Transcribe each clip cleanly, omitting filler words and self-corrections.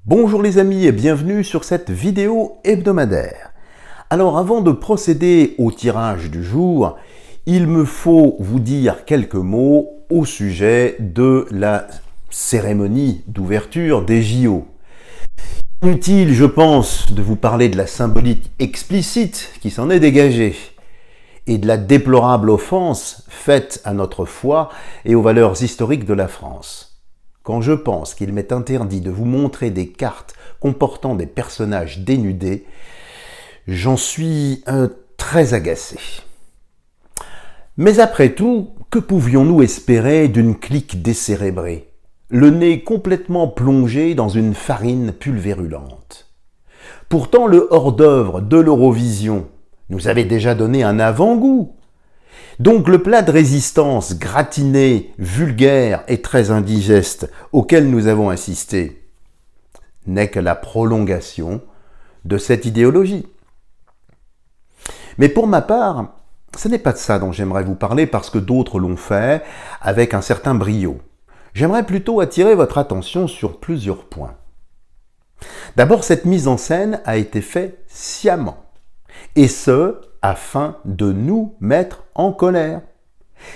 Bonjour les amis et bienvenue sur cette vidéo hebdomadaire. Alors avant de procéder au tirage du jour, il me faut vous dire quelques mots au sujet de la cérémonie d'ouverture des JO. Inutile, je pense, de vous parler de la symbolique explicite qui s'en est dégagée et de la déplorable offense faite à notre foi et aux valeurs historiques de la France. Quand je pense qu'il m'est interdit de vous montrer des cartes comportant des personnages dénudés, j'en suis très agacé. Mais après tout, que pouvions-nous espérer d'une clique décérébrée, le nez complètement plongé dans une farine pulvérulente? Pourtant, le hors-d'œuvre de l'Eurovision nous avait déjà donné un avant-goût. Donc le plat de résistance gratiné, vulgaire et très indigeste auquel nous avons assisté n'est que la prolongation de cette idéologie. Mais pour ma part, ce n'est pas de ça dont j'aimerais vous parler parce que d'autres l'ont fait avec un certain brio. J'aimerais plutôt attirer votre attention sur plusieurs points. D'abord, cette mise en scène a été faite sciemment, et ce, afin de nous mettre en colère.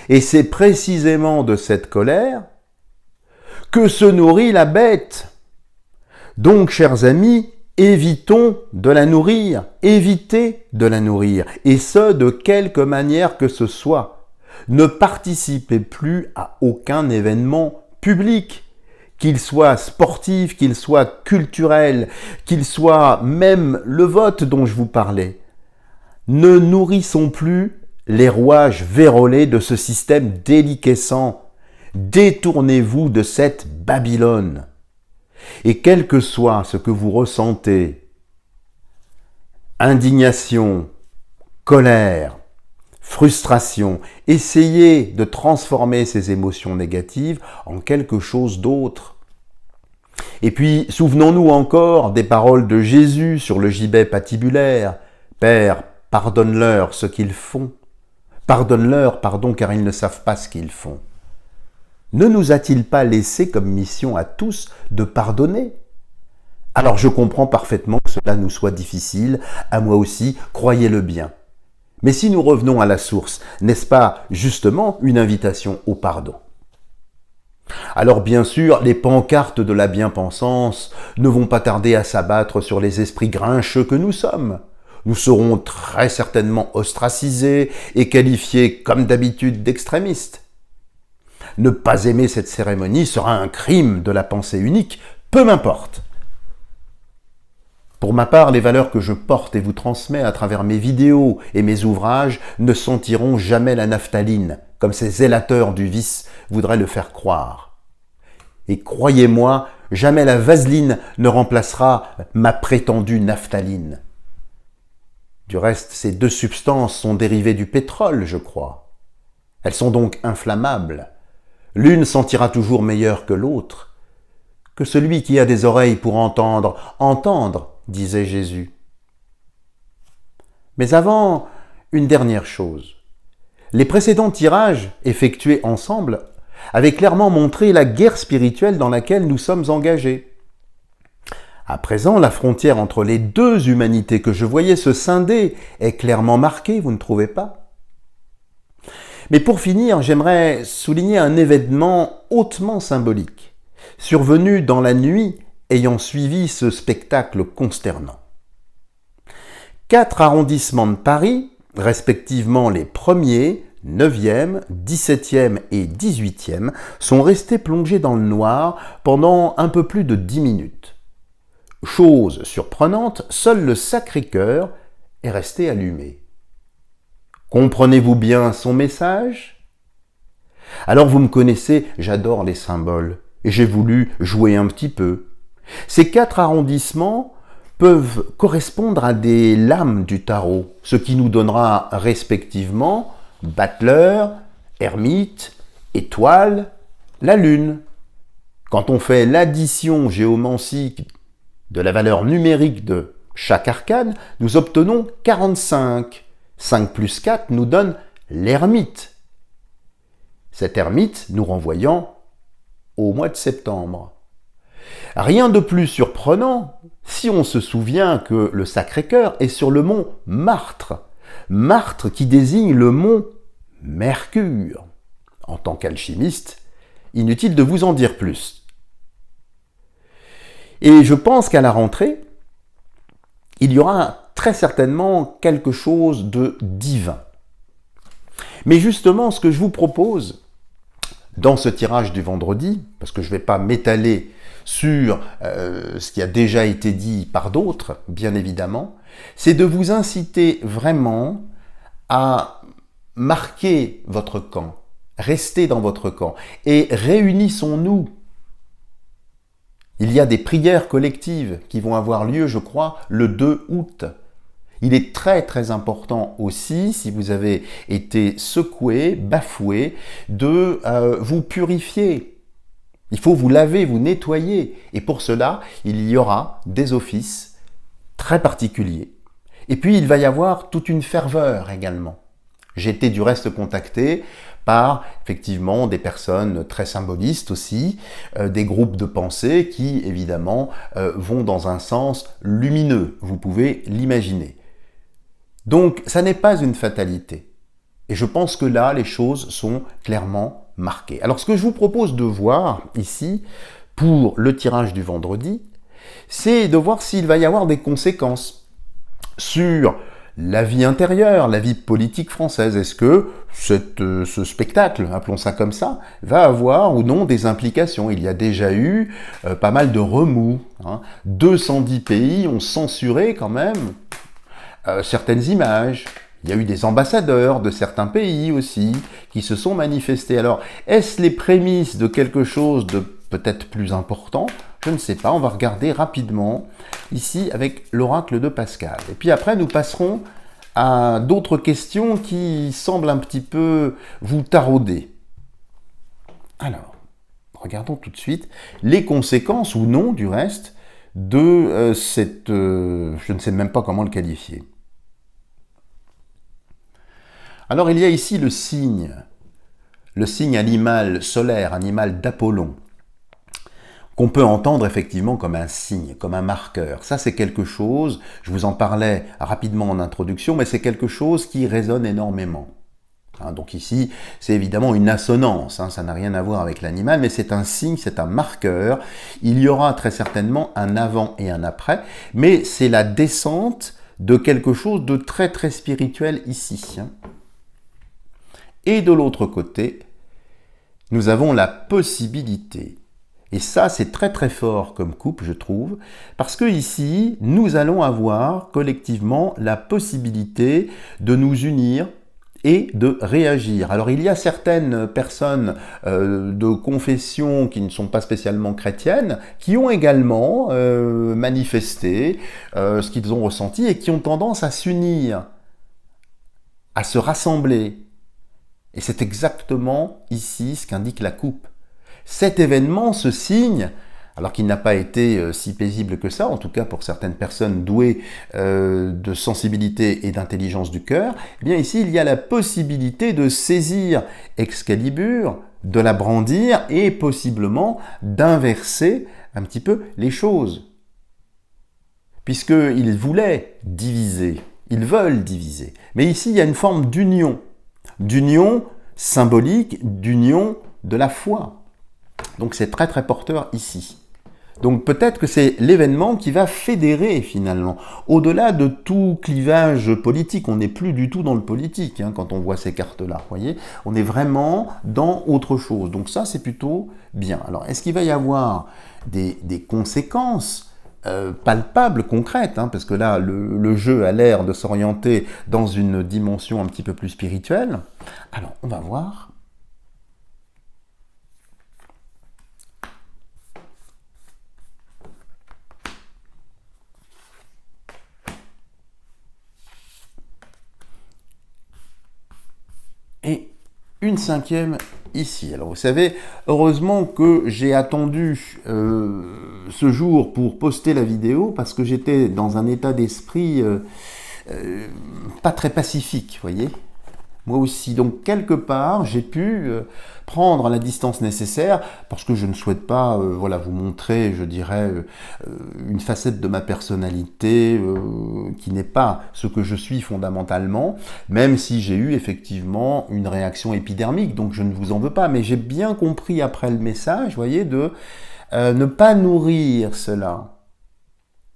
Et c'est précisément de cette colère que se nourrit la bête. Donc, chers amis, évitons de la nourrir, évitez de la nourrir, et ce, de quelque manière que ce soit. Ne participez plus à aucun événement public, qu'il soit sportif, qu'il soit culturel, qu'il soit même le vote dont je vous parlais. Ne nourrissons plus les rouages vérolés de ce système déliquescent. Détournez-vous de cette Babylone. Et quel que soit ce que vous ressentez, indignation, colère, frustration, essayez de transformer ces émotions négatives en quelque chose d'autre. Et puis, souvenons-nous encore des paroles de Jésus sur le gibet patibulaire. « Père, pardonne-leur ce qu'ils font. Pardonne-leur, car ils ne savent pas ce qu'ils font. » Ne nous a-t-il pas laissé comme mission à tous de pardonner? Alors je comprends parfaitement que cela nous soit difficile, à moi aussi, croyez-le bien. Mais si nous revenons à la source, n'est-ce pas justement une invitation au pardon? Alors bien sûr, les pancartes de la bien-pensance ne vont pas tarder à s'abattre sur les esprits grincheux que nous sommes. Nous serons très certainement ostracisés et qualifiés comme d'habitude d'extrémistes. Ne pas aimer cette cérémonie sera un crime de la pensée unique, peu m'importe. Pour ma part, les valeurs que je porte et vous transmets à travers mes vidéos et mes ouvrages ne sentiront jamais la naphtaline, comme ces zélateurs du vice voudraient le faire croire. Et croyez-moi, jamais la vaseline ne remplacera ma prétendue naphtaline. Du reste, ces deux substances sont dérivées du pétrole, je crois. Elles sont donc inflammables. L'une sentira toujours meilleure que l'autre. Que celui qui a des oreilles pour entendre, entendre, disait Jésus. Mais avant, une dernière chose. Les précédents tirages, effectués ensemble, avaient clairement montré la guerre spirituelle dans laquelle nous sommes engagés. À présent, la frontière entre les deux humanités que je voyais se scinder est clairement marquée, vous ne trouvez pas? Mais pour finir, j'aimerais souligner un événement hautement symbolique, survenu dans la nuit ayant suivi ce spectacle consternant. 4 arrondissements de Paris, respectivement les 1er, 9e, 17e et 18e, sont restés plongés dans le noir pendant un peu plus de 10 minutes. Chose surprenante, seul le Sacré-Cœur est resté allumé. Comprenez-vous bien son message? Alors vous me connaissez, j'adore les symboles, et j'ai voulu jouer un petit peu. Ces 4 arrondissements peuvent correspondre à des lames du tarot, ce qui nous donnera respectivement battleur, ermite, étoile, la lune. Quand on fait l'addition géomantique de la valeur numérique de chaque arcane, nous obtenons 45. 5 plus 4 nous donne l'ermite. Cet ermite nous renvoyant au mois de septembre. Rien de plus surprenant si on se souvient que le Sacré-Cœur est sur le mont Martre. Martre qui désigne le mont Mercure. En tant qu'alchimiste, inutile de vous en dire plus. Et je pense qu'à la rentrée, il y aura très certainement quelque chose de divin. Mais justement, ce que je vous propose dans ce tirage du vendredi, parce que je ne vais pas m'étaler sur ce qui a déjà été dit par d'autres, bien évidemment, c'est de vous inciter vraiment à marquer votre camp, rester dans votre camp, et réunissons-nous. Il y a des prières collectives qui vont avoir lieu, je crois, le 2 août. Il est très très important aussi, si vous avez été secoué, bafoué, de vous purifier. Il faut vous laver, vous nettoyer. Et pour cela, il y aura des offices très particuliers. Et puis, il va y avoir toute une ferveur également. J'ai été du reste contacté par effectivement des personnes très symbolistes aussi, des groupes de pensée qui évidemment vont dans un sens lumineux, vous pouvez l'imaginer. Donc ça n'est pas une fatalité. Et je pense que là, les choses sont clairement marquées. Alors ce que je vous propose de voir ici, pour le tirage du vendredi, c'est de voir s'il va y avoir des conséquences sur la vie intérieure, la vie politique française. Est-ce que ce spectacle, appelons ça comme ça, va avoir ou non des implications? Il y a déjà eu pas mal de remous. 210 pays ont censuré quand même certaines images. Il y a eu des ambassadeurs de certains pays aussi qui se sont manifestés. Alors, est-ce les prémices de quelque chose de peut-être plus important? Je ne sais pas, on va regarder rapidement ici avec l'oracle de Pascal. Et puis après, nous passerons à d'autres questions qui semblent un petit peu vous tarauder. Alors, regardons tout de suite les conséquences ou non, du reste, de cette... je ne sais même pas comment le qualifier. Alors, il y a ici le signe animal solaire, animal d'Apollon, qu'on peut entendre effectivement comme un signe, comme un marqueur. Ça, c'est quelque chose, je vous en parlais rapidement en introduction, mais c'est quelque chose qui résonne énormément. Donc ici, c'est évidemment une assonance, ça n'a rien à voir avec l'animal, mais c'est un signe, c'est un marqueur. Il y aura très certainement un avant et un après, mais c'est la descente de quelque chose de très très spirituel ici. Et de l'autre côté, nous avons la possibilité. Et ça, c'est très très fort comme coupe, je trouve, parce que ici, nous allons avoir collectivement la possibilité de nous unir et de réagir. Alors, il y a certaines personnes de confession qui ne sont pas spécialement chrétiennes, qui ont également manifesté ce qu'ils ont ressenti et qui ont tendance à s'unir, à se rassembler. Et c'est exactement ici ce qu'indique la coupe. Cet événement, ce signe, alors qu'il n'a pas été si paisible que ça, en tout cas pour certaines personnes douées de sensibilité et d'intelligence du cœur, eh bien ici il y a la possibilité de saisir Excalibur, de la brandir et possiblement d'inverser un petit peu les choses. Puisqu'ils voulaient diviser, ils veulent diviser. Mais ici il y a une forme d'union symbolique, d'union de la foi. Donc c'est très très porteur ici. Donc peut-être que c'est l'événement qui va fédérer finalement. Au-delà de tout clivage politique, on n'est plus du tout dans le politique quand on voit ces cartes-là. Voyez, on est vraiment dans autre chose. Donc ça c'est plutôt bien. Alors est-ce qu'il va y avoir des conséquences palpables, concrètes, parce que là le jeu a l'air de s'orienter dans une dimension un petit peu plus spirituelle. Alors on va voir. Et une cinquième ici. Alors vous savez, heureusement que j'ai attendu ce jour pour poster la vidéo parce que j'étais dans un état d'esprit pas très pacifique, voyez. moi aussi. Donc quelque part, j'ai pu prendre la distance nécessaire parce que je ne souhaite pas voilà, vous montrer, je dirais, une facette de ma personnalité qui n'est pas ce que je suis fondamentalement, même si j'ai eu effectivement une réaction épidermique, donc je ne vous en veux pas, mais j'ai bien compris après le message, vous voyez, de ne pas nourrir cela,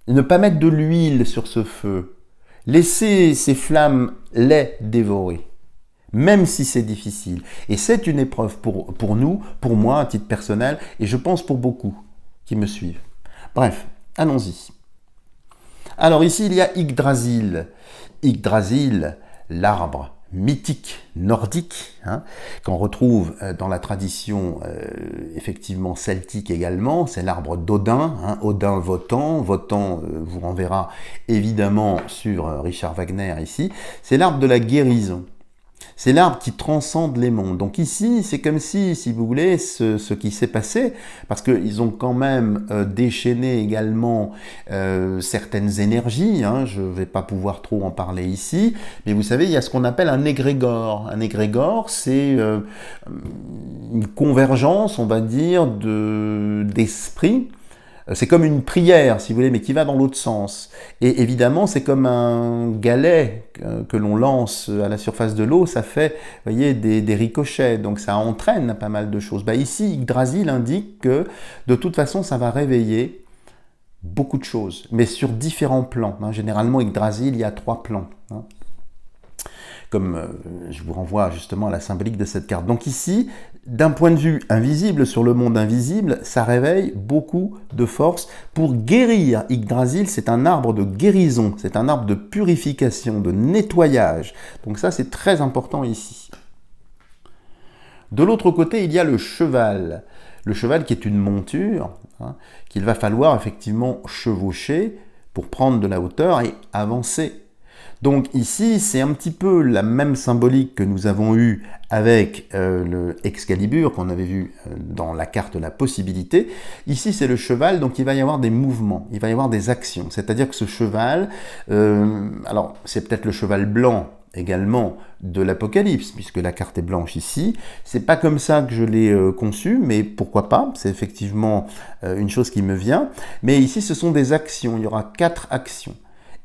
ne pas mettre de l'huile sur ce feu, laisser ces flammes les dévorer. Même si c'est difficile. Et c'est une épreuve pour nous, pour moi, à titre personnel, et je pense pour beaucoup qui me suivent. Bref, allons-y. Alors ici, il y a Yggdrasil. Yggdrasil, l'arbre mythique nordique, qu'on retrouve dans la tradition effectivement celtique également. C'est l'arbre d'Odin, Odin Wotan. Wotan vous renverra évidemment sur Richard Wagner ici. C'est l'arbre de la guérison. C'est l'arbre qui transcende les mondes. Donc ici, c'est comme si vous voulez, ce qui s'est passé, parce qu'ils ont quand même déchaîné également certaines énergies, je ne vais pas pouvoir trop en parler ici, mais vous savez, il y a ce qu'on appelle un égrégore. Un égrégore, c'est une convergence, on va dire, d'esprits. C'est comme une prière, si vous voulez, mais qui va dans l'autre sens. Et évidemment, c'est comme un galet que l'on lance à la surface de l'eau, ça fait, vous voyez, des ricochets, donc ça entraîne pas mal de choses. Ici, Yggdrasil indique que, de toute façon, ça va réveiller beaucoup de choses, mais sur différents plans. Généralement, Yggdrasil, il y a 3 plans. Comme je vous renvoie justement à la symbolique de cette carte. Donc ici, d'un point de vue invisible, sur le monde invisible, ça réveille beaucoup de force pour guérir. Yggdrasil, c'est un arbre de guérison, c'est un arbre de purification, de nettoyage. Donc ça, c'est très important ici. De l'autre côté, il y a le cheval. Le cheval qui est une monture, qu'il va falloir effectivement chevaucher pour prendre de la hauteur et avancer. Donc ici, c'est un petit peu la même symbolique que nous avons eue avec le Excalibur, qu'on avait vu dans la carte La Possibilité. Ici, c'est le cheval, donc il va y avoir des mouvements, il va y avoir des actions. C'est-à-dire que ce cheval, alors c'est peut-être le cheval blanc également de l'Apocalypse, puisque la carte est blanche ici. C'est pas comme ça que je l'ai conçu, mais pourquoi pas, c'est effectivement une chose qui me vient. Mais ici, ce sont des actions, il y aura 4 actions.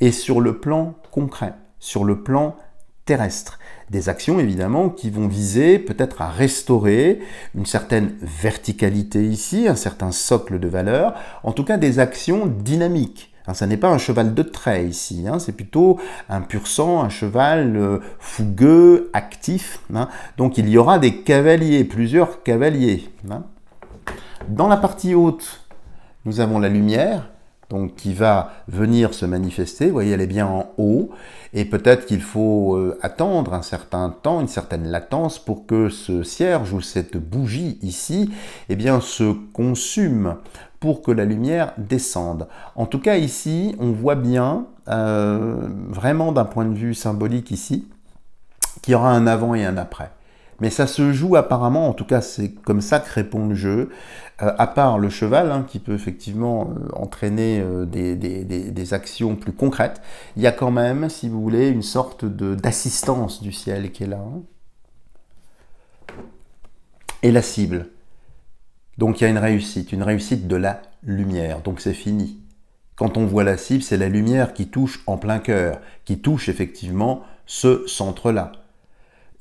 Et sur le plan concret, sur le plan terrestre. Des actions évidemment qui vont viser peut-être à restaurer une certaine verticalité ici, un certain socle de valeur, en tout cas des actions dynamiques. Ça n'est pas un cheval de trait ici, c'est plutôt un pur sang, un cheval fougueux, actif. Donc il y aura des cavaliers, plusieurs cavaliers. Dans la partie haute, nous avons la lumière, donc qui va venir se manifester. Vous voyez, elle est bien en haut, et peut-être qu'il faut attendre un certain temps, une certaine latence pour que ce cierge ou cette bougie ici, se consume pour que la lumière descende. En tout cas ici, on voit bien, vraiment d'un point de vue symbolique ici, qu'il y aura un avant et un après. Mais ça se joue apparemment, en tout cas c'est comme ça que répond le jeu, à part le cheval, qui peut effectivement entraîner des actions plus concrètes, il y a quand même, si vous voulez, une sorte d'assistance du ciel qui est là. Et la cible. Donc il y a une réussite de la lumière, donc c'est fini. Quand on voit la cible, c'est la lumière qui touche en plein cœur, qui touche effectivement ce centre-là.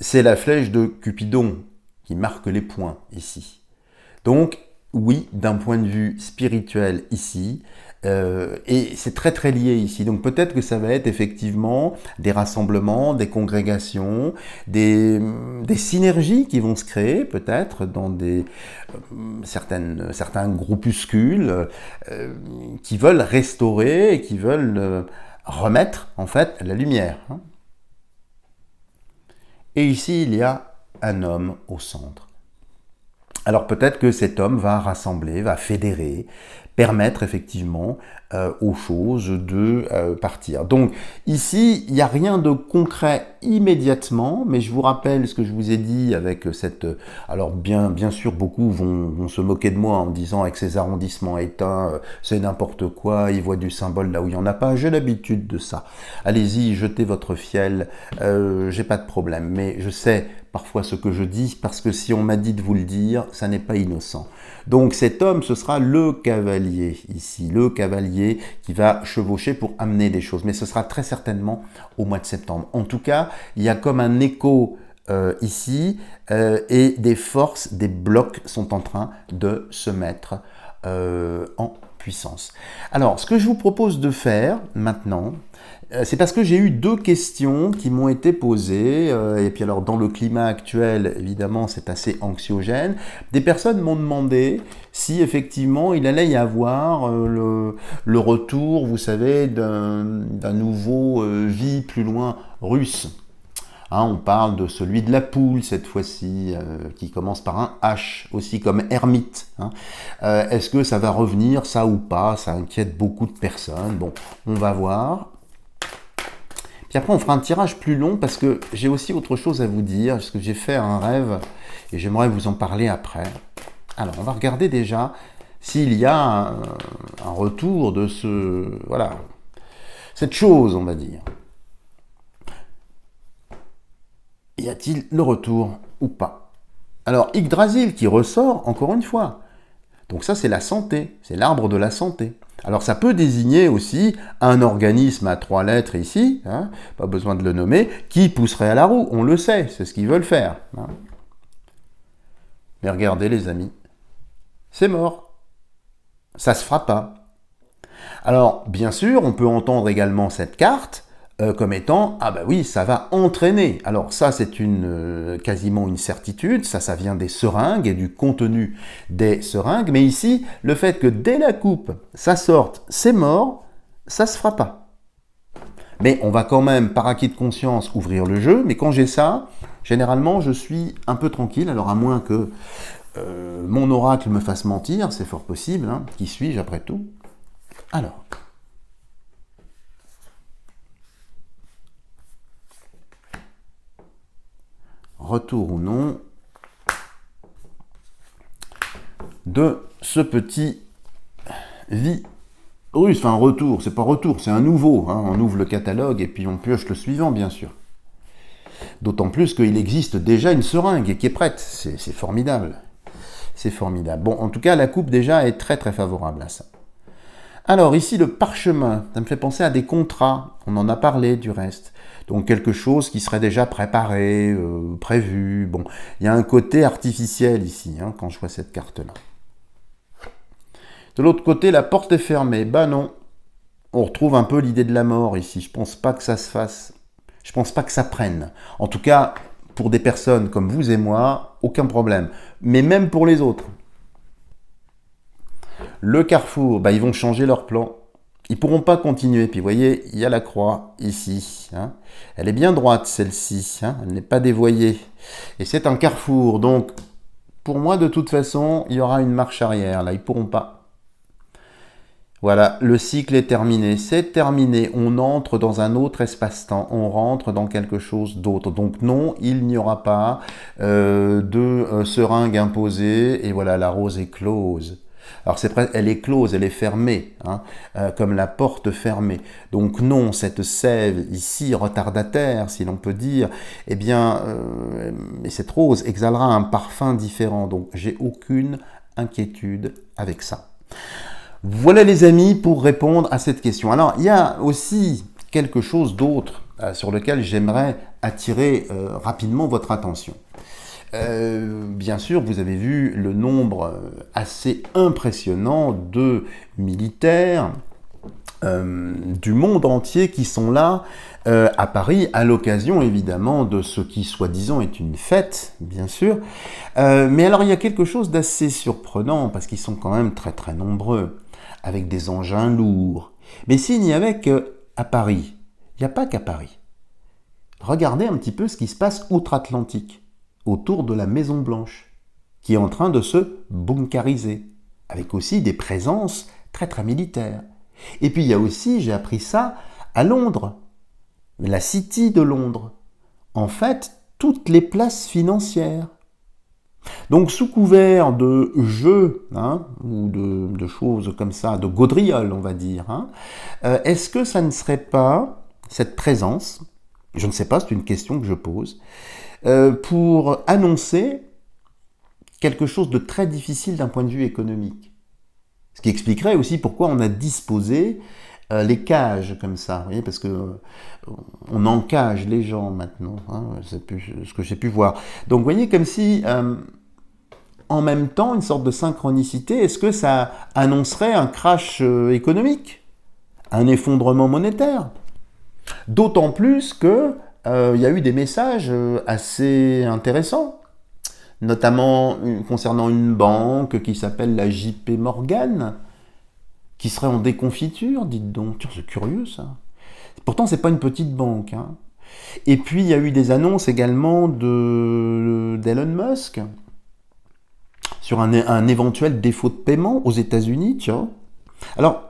C'est la flèche de Cupidon qui marque les points ici. Donc, oui, d'un point de vue spirituel ici, et c'est très très lié ici. Donc peut-être que ça va être effectivement des rassemblements, des congrégations, des synergies qui vont se créer peut-être dans certains groupuscules qui veulent restaurer et qui veulent remettre en fait la lumière. Et ici, il y a un homme au centre. Alors peut-être que cet homme va rassembler, va fédérer, permettre effectivement aux choses de partir. Donc ici, il n'y a rien de concret immédiatement, mais je vous rappelle ce que je vous ai dit avec cette... Alors bien sûr, beaucoup vont se moquer de moi en me disant avec ces arrondissements éteints, c'est n'importe quoi, ils voient du symbole là où il n'y en a pas. J'ai l'habitude de ça. Allez-y, jetez votre fiel, j'ai pas de problème, mais je sais parfois ce que je dis, parce que si on m'a dit de vous le dire, ça n'est pas innocent. Donc cet homme, ce sera le cavalier ici, le cavalier qui va chevaucher pour amener des choses, mais ce sera très certainement au mois de septembre. En tout cas, il y a comme un écho ici, et des forces, des blocs sont en train de se mettre en puissance. Alors, ce que je vous propose de faire maintenant, c'est parce que j'ai eu 2 questions qui m'ont été posées, et puis alors dans le climat actuel, évidemment, c'est assez anxiogène. Des personnes m'ont demandé si effectivement il allait y avoir le retour, vous savez, d'un nouveau vie plus loin russe. Hein, on parle de celui de la poule cette fois-ci, qui commence par un H, aussi comme ermite. Hein. Est-ce que ça va revenir, ça ou pas? Ça inquiète beaucoup de personnes. Bon, on va voir. Puis après, on fera un tirage plus long parce que j'ai aussi autre chose à vous dire, parce que j'ai fait un rêve et j'aimerais vous en parler après. Alors, on va regarder déjà s'il y a un retour de cette chose, on va dire. Y a-t-il le retour ou pas? Alors, Yggdrasil qui ressort, encore une fois. Donc ça, c'est la santé, c'est l'arbre de la santé. Alors ça peut désigner aussi un organisme à 3 lettres ici, hein, pas besoin de le nommer, qui pousserait à la roue, on le sait, c'est ce qu'ils veulent faire. Hein. Mais regardez les amis, c'est mort, ça se fera pas. Alors bien sûr, on peut entendre également cette carte comme étant, ah bah oui, ça va entraîner. Alors ça, c'est quasiment une certitude, ça vient des seringues et du contenu des seringues, mais ici, le fait que dès la coupe, ça sorte, c'est mort, ça se fera pas. Mais on va quand même, par acquis de conscience, ouvrir le jeu, mais quand j'ai ça, généralement, je suis un peu tranquille, alors à moins que mon oracle me fasse mentir, c'est fort possible, hein. Qui suis-je après tout? Alors... retour ou non de ce petit virus. Enfin, retour, c'est pas retour, c'est un nouveau. Hein. On ouvre le catalogue et puis on pioche le suivant, bien sûr. D'autant plus qu'il existe déjà une seringue qui est prête. C'est formidable. C'est formidable. Bon, en tout cas, la coupe déjà est très très favorable à ça. Alors ici, le parchemin, ça me fait penser à des contrats. On en a parlé du reste. Donc quelque chose qui serait déjà préparé, prévu. Bon, il y a un côté artificiel ici, hein, quand je vois cette carte-là. De l'autre côté, la porte est fermée. Bah non, on retrouve un peu l'idée de la mort ici. Je pense pas que ça se fasse. Je pense pas que ça prenne. En tout cas, pour des personnes comme vous et moi, aucun problème. Mais même pour les autres. Le carrefour, bah, ils vont changer leur plan. Ils ne pourront pas continuer. Puis vous voyez, il y a la croix ici. Hein. Elle est bien droite, celle-ci. Hein. Elle n'est pas dévoyée. Et c'est un carrefour. Donc, pour moi, de toute façon, il y aura une marche arrière. Là, ils ne pourront pas. Voilà, le cycle est terminé. C'est terminé. On entre dans un autre espace-temps. On rentre dans quelque chose d'autre. Donc non, il n'y aura pas de seringue imposée. Et voilà, la rose est close. Alors elle est close, elle est fermée, hein, comme la porte fermée. Donc non, cette sève ici, retardataire, si l'on peut dire, eh bien, cette rose exhalera un parfum différent. Donc j'ai aucune inquiétude avec ça. Voilà les amis pour répondre à cette question. Alors il y a aussi quelque chose d'autre sur lequel j'aimerais attirer rapidement votre attention. Bien sûr, vous avez vu le nombre assez impressionnant de militaires du monde entier qui sont là à Paris, à l'occasion évidemment de ce qui soi-disant est une fête, bien sûr. Mais alors il y a quelque chose d'assez surprenant parce qu'ils sont quand même très très nombreux, avec des engins lourds. Mais s'il n'y avait qu'à Paris, il n'y a pas qu'à Paris. Regardez un petit peu ce qui se passe outre-Atlantique, autour de la Maison Blanche, qui est en train de se bunkériser, avec aussi des présences très très militaires. Et puis il y a aussi, j'ai appris ça, à Londres, la City de Londres. en fait toutes les places financières. Donc sous couvert de jeux, hein, ou de choses comme ça, de gaudrioles on va dire, hein, est-ce que ça ne serait pas cette présence, je ne sais pas, c'est une question que je pose, pour annoncer quelque chose de très difficile d'un point de vue économique. Ce qui expliquerait aussi pourquoi on a disposé les cages comme ça, vous voyez, parce que on encage les gens maintenant, hein, c'est ce que j'ai pu voir. Donc vous voyez, comme si en même temps, une sorte de synchronicité, est-ce que ça annoncerait un crash économique, un effondrement monétaire? D'autant plus que y a eu des messages assez intéressants, notamment concernant une banque qui s'appelle la JP Morgan, qui serait en déconfiture, dites donc. Tiens, c'est curieux ça. Pourtant, c'est pas une petite banque, hein. Et puis, il y a eu des annonces également d'Elon Musk sur un éventuel défaut de paiement aux États-Unis, tiens. Alors,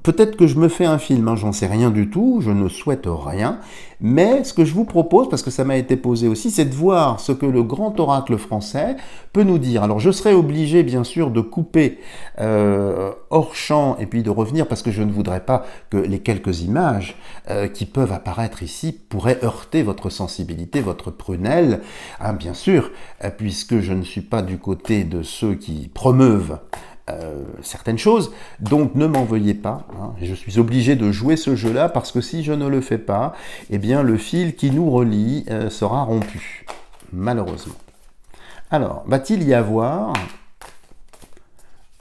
peut-être que je me fais un film, hein, j'en sais rien du tout, je ne souhaite rien, mais ce que je vous propose, parce que ça m'a été posé aussi, c'est de voir ce que le grand oracle français peut nous dire. Alors je serai obligé bien sûr de couper hors champ et puis de revenir, parce que je ne voudrais pas que les quelques images qui peuvent apparaître ici pourraient heurter votre sensibilité, votre prunelle, hein, bien sûr, puisque je ne suis pas du côté de ceux qui promeuvent certaines choses, donc ne m'en veuillez pas, hein. Je suis obligé de jouer ce jeu-là parce que si je ne le fais pas, eh bien le fil qui nous relie sera rompu, malheureusement. Alors, va-t-il y avoir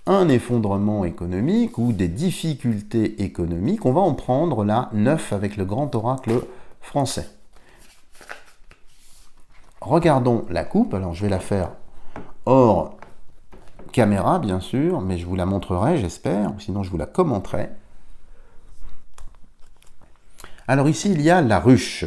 un effondrement économique ou des difficultés économiques? On va en prendre là 9 avec le grand oracle français. Regardons la coupe, alors je vais la faire hors caméra bien sûr, mais je vous la montrerai j'espère, sinon je vous la commenterai. Alors ici il y a la ruche.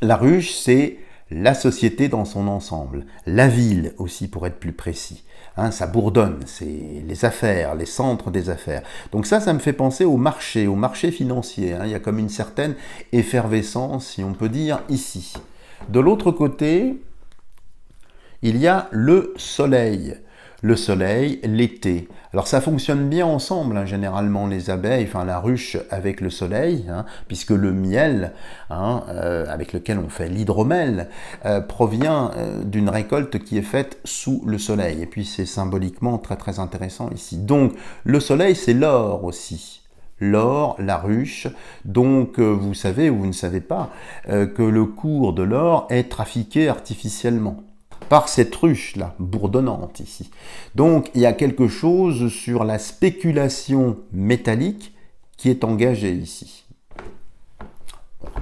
La ruche c'est la société dans son ensemble, la ville aussi pour être plus précis. Hein, ça bourdonne, c'est les affaires, les centres des affaires. Donc ça me fait penser au marché financier, hein. Il y a comme une certaine effervescence, si on peut dire, ici. De l'autre côté, il y a le soleil. Le soleil, l'été. Alors ça fonctionne bien ensemble, hein, généralement les abeilles, enfin la ruche avec le soleil, hein, puisque le miel, hein, avec lequel on fait l'hydromel, provient d'une récolte qui est faite sous le soleil. Et puis c'est symboliquement très très intéressant ici. Donc le soleil c'est l'or aussi. L'or, la ruche, donc vous savez ou vous ne savez pas que le cours de l'or est trafiqué artificiellement par cette ruche-là, bourdonnante ici. Donc, il y a quelque chose sur la spéculation métallique qui est engagée ici.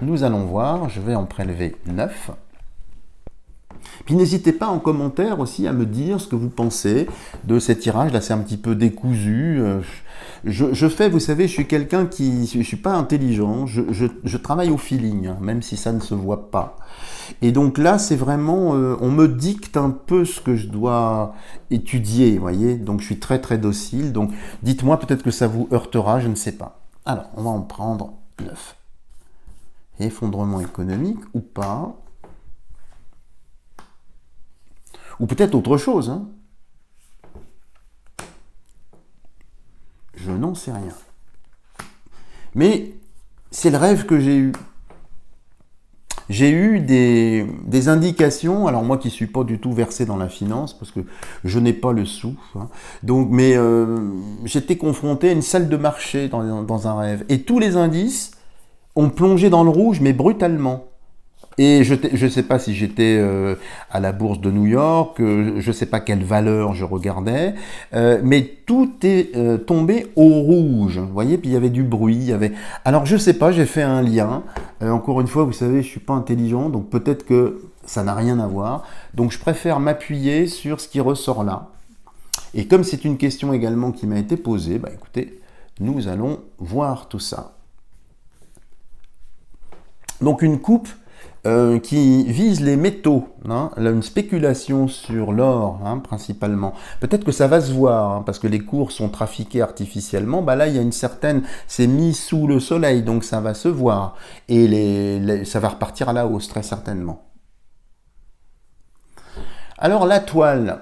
Nous allons voir, je vais en prélever 9. Puis n'hésitez pas en commentaire aussi à me dire ce que vous pensez de ces tirages. Là, c'est un petit peu décousu. Je fais, vous savez, je suis quelqu'un qui... Je ne suis pas intelligent, je travaille au feeling, hein, même si ça ne se voit pas. Et donc là, c'est vraiment... on me dicte un peu ce que je dois étudier, vous voyez. Donc je suis très très docile. Donc dites-moi, peut-être que ça vous heurtera, je ne sais pas. Alors, on va en prendre 9. Effondrement économique ou pas? Ou peut-être autre chose, hein. Je n'en sais rien. Mais c'est le rêve que j'ai eu. J'ai eu des indications, alors moi qui ne suis pas du tout versé dans la finance, parce que je n'ai pas le sou, hein, donc, mais j'étais confronté à une salle de marché dans un rêve. Et tous les indices ont plongé dans le rouge, mais brutalement. Et je ne sais pas si j'étais à la bourse de New York, je ne sais pas quelle valeur je regardais, mais tout est tombé au rouge, vous voyez, puis il y avait du bruit, il y avait... Alors je ne sais pas, j'ai fait un lien, encore une fois, vous savez, je ne suis pas intelligent, donc peut-être que ça n'a rien à voir, donc je préfère m'appuyer sur ce qui ressort là. Et comme c'est une question également qui m'a été posée, bah écoutez, nous allons voir tout ça. Donc une coupe qui vise les métaux, hein, une spéculation sur l'or, hein, principalement. Peut-être que ça va se voir, hein, parce que les cours sont trafiqués artificiellement. Bah là, il y a une certaine... C'est mis sous le soleil, donc ça va se voir. Et ça va repartir à la hausse, très certainement. Alors, la toile,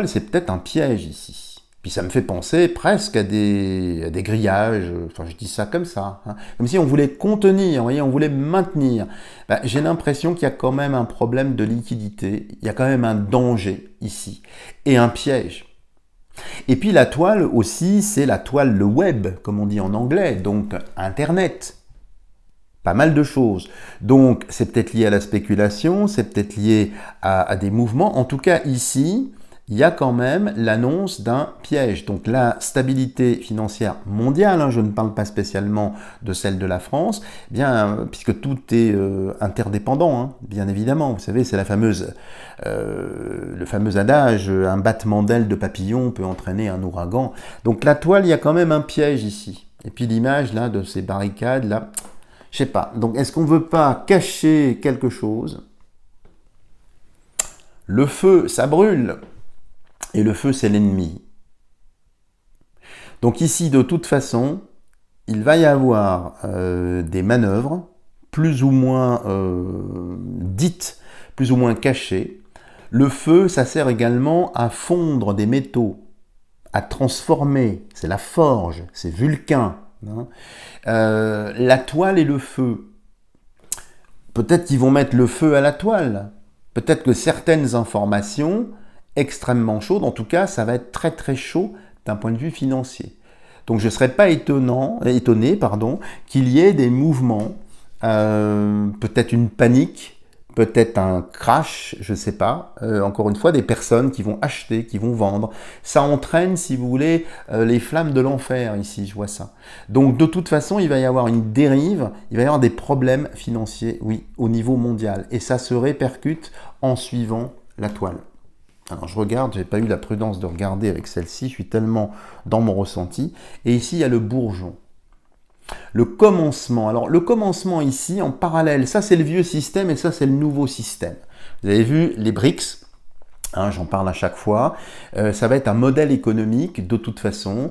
c'est peut-être un piège ici. Puis ça me fait penser presque à des grillages, enfin je dis ça comme ça, hein. Comme si on voulait contenir, vous voyez, on voulait maintenir. Ben, j'ai l'impression qu'il y a quand même un problème de liquidité, il y a quand même un danger ici, et un piège. Et puis la toile aussi, c'est la toile, le web, comme on dit en anglais, donc Internet. Pas mal de choses. Donc c'est peut-être lié à la spéculation, c'est peut-être lié à des mouvements. En tout cas ici, il y a quand même l'annonce d'un piège. Donc la stabilité financière mondiale, hein, je ne parle pas spécialement de celle de la France, eh bien, puisque tout est interdépendant, hein, bien évidemment. Vous savez, c'est le fameux adage, un battement d'aile de papillon peut entraîner un ouragan. Donc la toile, il y a quand même un piège ici. Et puis l'image là de ces barricades, là, je sais pas. Donc est-ce qu'on ne veut pas cacher quelque chose? Le feu, ça brûle. Et le feu, c'est l'ennemi. Donc ici, de toute façon, il va y avoir des manœuvres plus ou moins dites, plus ou moins cachées. Le feu, ça sert également à fondre des métaux, à transformer. C'est la forge, c'est Vulcain, hein. La toile et le feu. Peut-être qu'ils vont mettre le feu à la toile. Peut-être que certaines informations extrêmement chaudes, en tout cas, ça va être très très chaud d'un point de vue financier. Donc je ne serais pas étonné qu'il y ait des mouvements, peut-être une panique, peut-être un crash, je ne sais pas. Encore une fois, des personnes qui vont acheter, qui vont vendre. Ça entraîne, si vous voulez, les flammes de l'enfer, ici, je vois ça. Donc de toute façon, il va y avoir une dérive, il va y avoir des problèmes financiers, oui, au niveau mondial. Et ça se répercute en suivant la toile. Alors je regarde, je n'ai pas eu la prudence de regarder avec celle-ci, je suis tellement dans mon ressenti. Et ici, il y a le bourgeon. Le commencement. Alors le commencement ici, en parallèle, ça c'est le vieux système et ça c'est le nouveau système. Vous avez vu les BRICS, hein, j'en parle à chaque fois. Ça va être un modèle économique de toute façon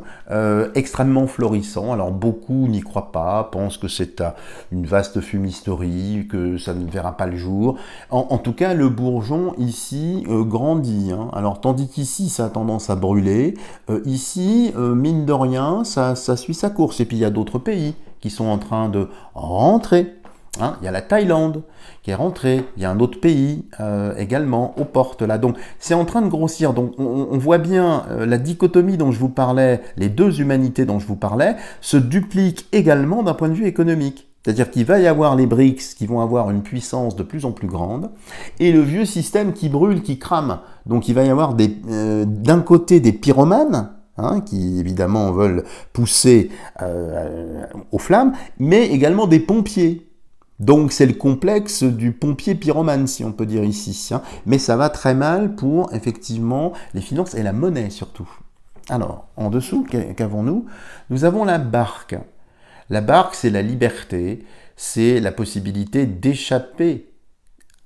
extrêmement florissant. Alors beaucoup n'y croient pas, pensent que c'est une vaste fumisterie, que ça ne verra pas le jour. En tout cas, le bourgeon ici grandit, hein. Alors tandis qu'ici ça a tendance à brûler, ici mine de rien ça suit sa course. Et puis il y a d'autres pays qui sont en train de rentrer. Hein, il y a la Thaïlande qui est rentrée, il y a un autre pays également aux portes là. Donc c'est en train de grossir. Donc on voit bien la dichotomie dont je vous parlais, les deux humanités dont je vous parlais, se dupliquent également d'un point de vue économique. C'est-à-dire qu'il va y avoir les BRICS qui vont avoir une puissance de plus en plus grande et le vieux système qui brûle, qui crame. Donc il va y avoir d'un côté des pyromanes, hein, qui évidemment veulent pousser aux flammes, mais également des pompiers. Donc c'est le complexe du pompier pyromane, si on peut dire ici, hein. Mais ça va très mal pour, effectivement, les finances et la monnaie surtout. Alors, en dessous, qu'avons-nous? Nous avons la barque. La barque, c'est la liberté, c'est la possibilité d'échapper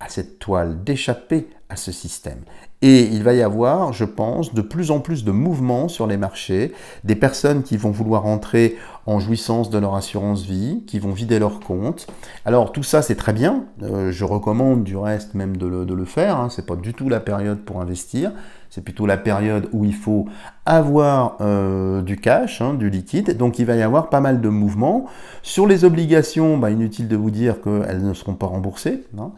à cette toile, d'échapper à ce système. Et il va y avoir, je pense, de plus en plus de mouvements sur les marchés, des personnes qui vont vouloir entrer en jouissance de leur assurance vie, qui vont vider leur compte. Alors tout ça c'est très bien, je recommande du reste même de le faire, hein. C'est pas du tout la période pour investir, c'est plutôt la période où il faut avoir du cash, hein, du liquide, donc il va y avoir pas mal de mouvements. Sur les obligations, bah, inutile de vous dire qu'elles ne seront pas remboursées, hein.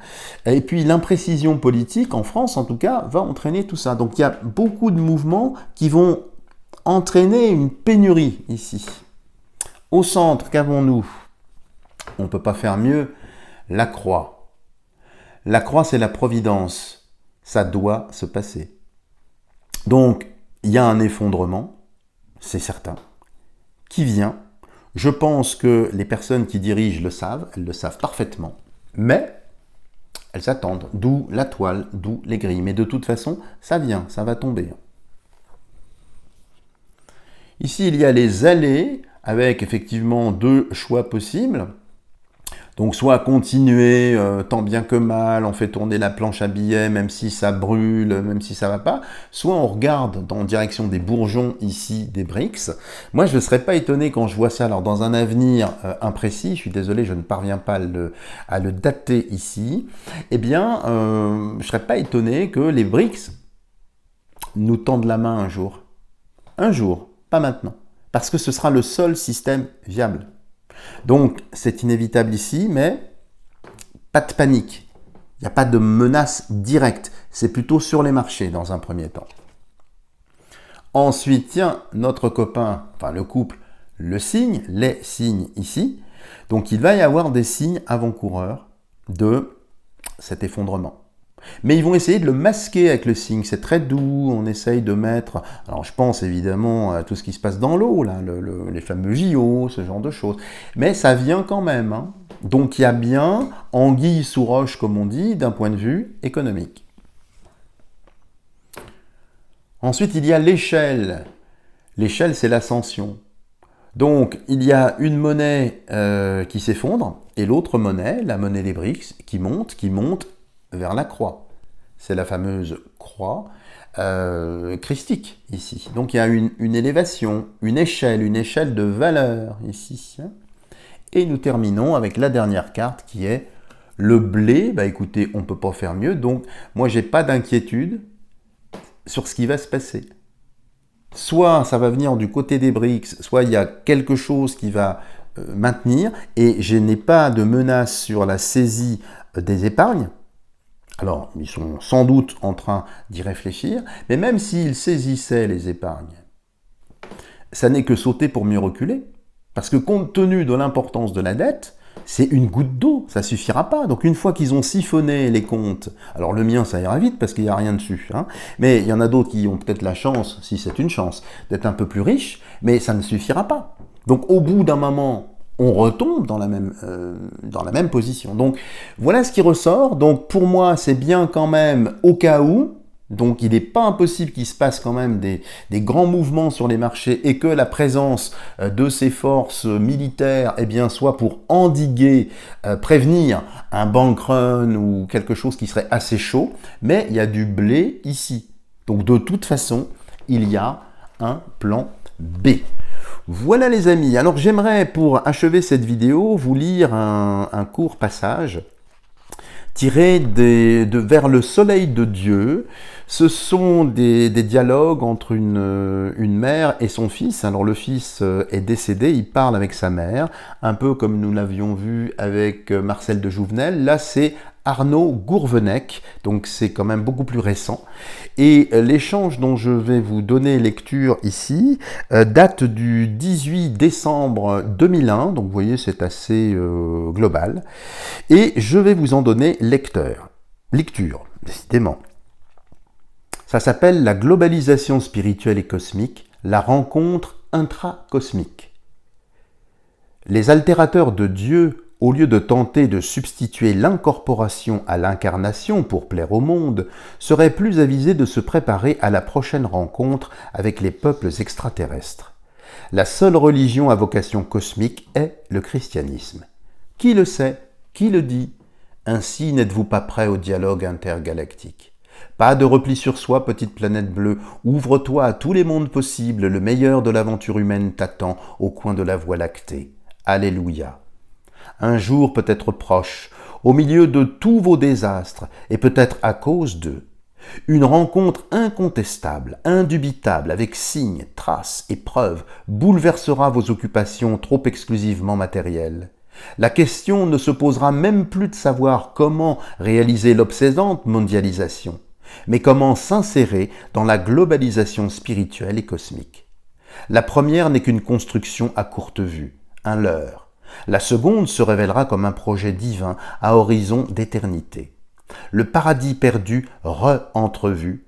Et puis l'imprécision politique, en France en tout cas, va entraîner tout ça. Donc il y a beaucoup de mouvements qui vont entraîner une pénurie ici. Au centre, qu'avons-nous? On ne peut pas faire mieux. La croix. La croix, c'est la providence. Ça doit se passer. Donc, il y a un effondrement, c'est certain, qui vient. Je pense que les personnes qui dirigent le savent, elles le savent parfaitement, mais elles attendent, d'où la toile, d'où les grilles. Mais de toute façon, ça vient, ça va tomber. Ici, il y a les allées, avec effectivement deux choix possibles. Donc soit continuer tant bien que mal, on fait tourner la planche à billets même si ça brûle, même si ça va pas, soit on regarde en direction des bourgeons ici des BRICS. Moi je ne serais pas étonné quand je vois ça, alors dans un avenir imprécis, je suis désolé je ne parviens pas à le dater ici, eh bien je ne serais pas étonné que les BRICS nous tendent la main un jour, pas maintenant, parce que ce sera le seul système viable. Donc, c'est inévitable ici, mais pas de panique. Il n'y a pas de menace directe. C'est plutôt sur les marchés dans un premier temps. Ensuite, tiens, notre copain, enfin le couple, le signe, les signes ici. Donc, il va y avoir des signes avant-coureurs de cet effondrement. Mais ils vont essayer de le masquer avec le signe, c'est très doux, on essaye de mettre... Alors je pense évidemment à tout ce qui se passe dans l'eau, là, les fameux JO, ce genre de choses. Mais ça vient quand même. Hein. Donc il y a bien anguille sous roche, comme on dit, d'un point de vue économique. Ensuite, il y a l'échelle. L'échelle, c'est l'ascension. Donc, il y a une monnaie qui s'effondre, et l'autre monnaie, la monnaie des BRICS, qui monte vers la croix. C'est la fameuse croix christique, ici. Donc, il y a une élévation, une échelle de valeur, ici. Et nous terminons avec la dernière carte, qui est le blé. Bah, écoutez, on ne peut pas faire mieux. Donc, moi, je n'ai pas d'inquiétude sur ce qui va se passer. Soit ça va venir du côté des BRICS, soit il y a quelque chose qui va maintenir, et je n'ai pas de menace sur la saisie des épargnes. Alors, ils sont sans doute en train d'y réfléchir, mais même s'ils saisissaient les épargnes, ça n'est que sauter pour mieux reculer. Parce que compte tenu de l'importance de la dette, c'est une goutte d'eau, ça ne suffira pas. Donc une fois qu'ils ont siphonné les comptes, alors le mien ça ira vite parce qu'il n'y a rien dessus, hein, mais il y en a d'autres qui ont peut-être la chance, si c'est une chance, d'être un peu plus riches, mais ça ne suffira pas. Donc au bout d'un moment, on retombe dans la même position. Donc voilà ce qui ressort. Donc pour moi, c'est bien quand même au cas où. Donc il n'est pas impossible qu'il se passe quand même des grands mouvements sur les marchés et que la présence de ces forces militaires eh bien, soit pour endiguer, prévenir un bank run ou quelque chose qui serait assez chaud, mais il y a du blé ici. Donc de toute façon, il y a un plan B. Voilà les amis, alors j'aimerais pour achever cette vidéo vous lire un court passage tiré vers le soleil de Dieu. Ce sont des dialogues entre une mère et son fils. Alors le fils est décédé, il parle avec sa mère, un peu comme nous l'avions vu avec Marcel de Jouvenel. Là c'est Arnaud Gourvenec, donc c'est quand même beaucoup plus récent. Et l'échange dont je vais vous donner lecture ici date du 18 décembre 2001, donc vous voyez c'est assez global. Et je vais vous en donner lecture, décidément. Ça s'appelle la globalisation spirituelle et cosmique, la rencontre intracosmique. Les altérateurs de Dieu, au lieu de tenter de substituer l'incorporation à l'incarnation pour plaire au monde, seraient plus avisés de se préparer à la prochaine rencontre avec les peuples extraterrestres. La seule religion à vocation cosmique est le christianisme. Qui le sait? Qui le dit? Ainsi n'êtes-vous pas prêt au dialogue intergalactique? Pas de repli sur soi, petite planète bleue, ouvre-toi à tous les mondes possibles, le meilleur de l'aventure humaine t'attend au coin de la Voie lactée. Alléluia. Un jour peut être proche, au milieu de tous vos désastres, et peut-être à cause d'eux. Une rencontre incontestable, indubitable, avec signes, traces et preuves, bouleversera vos occupations trop exclusivement matérielles. La question ne se posera même plus de savoir comment réaliser l'obsédante mondialisation, mais comment s'insérer dans la globalisation spirituelle et cosmique. La première n'est qu'une construction à courte vue, un leurre. La seconde se révélera comme un projet divin à horizon d'éternité. Le paradis perdu re-entrevu,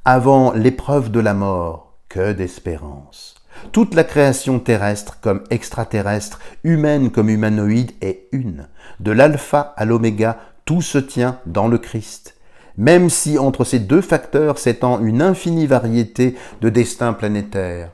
avant l'épreuve de la mort, que d'espérance. Toute la création terrestre comme extraterrestre, humaine comme humanoïde est une. De l'alpha à l'oméga, tout se tient dans le Christ. Même si entre ces deux facteurs s'étend une infinie variété de destins planétaires.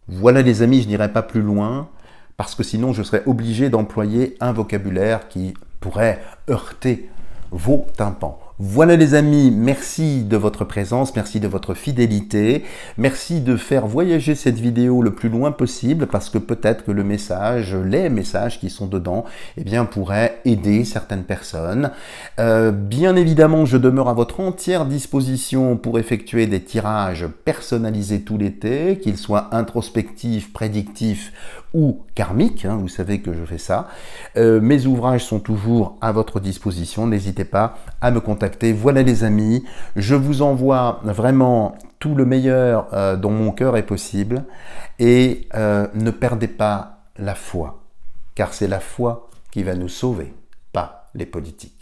Voilà les amis, je n'irai pas plus loin. parce que sinon je serais obligé d'employer un vocabulaire qui pourrait heurter vos tympans. Voilà les amis, merci de votre présence, merci de votre fidélité, merci de faire voyager cette vidéo le plus loin possible parce que peut-être que le message, les messages qui sont dedans, eh bien, pourraient aider certaines personnes. Bien évidemment, je demeure à votre entière disposition pour effectuer des tirages personnalisés tout l'été, qu'ils soient introspectifs, prédictifs ou karmiques, hein, vous savez que je fais ça. Mes ouvrages sont toujours à votre disposition, n'hésitez pas à me contacter. Voilà les amis, je vous envoie vraiment tout le meilleur dont mon cœur est possible et ne perdez pas la foi, car c'est la foi qui va nous sauver, pas les politiques.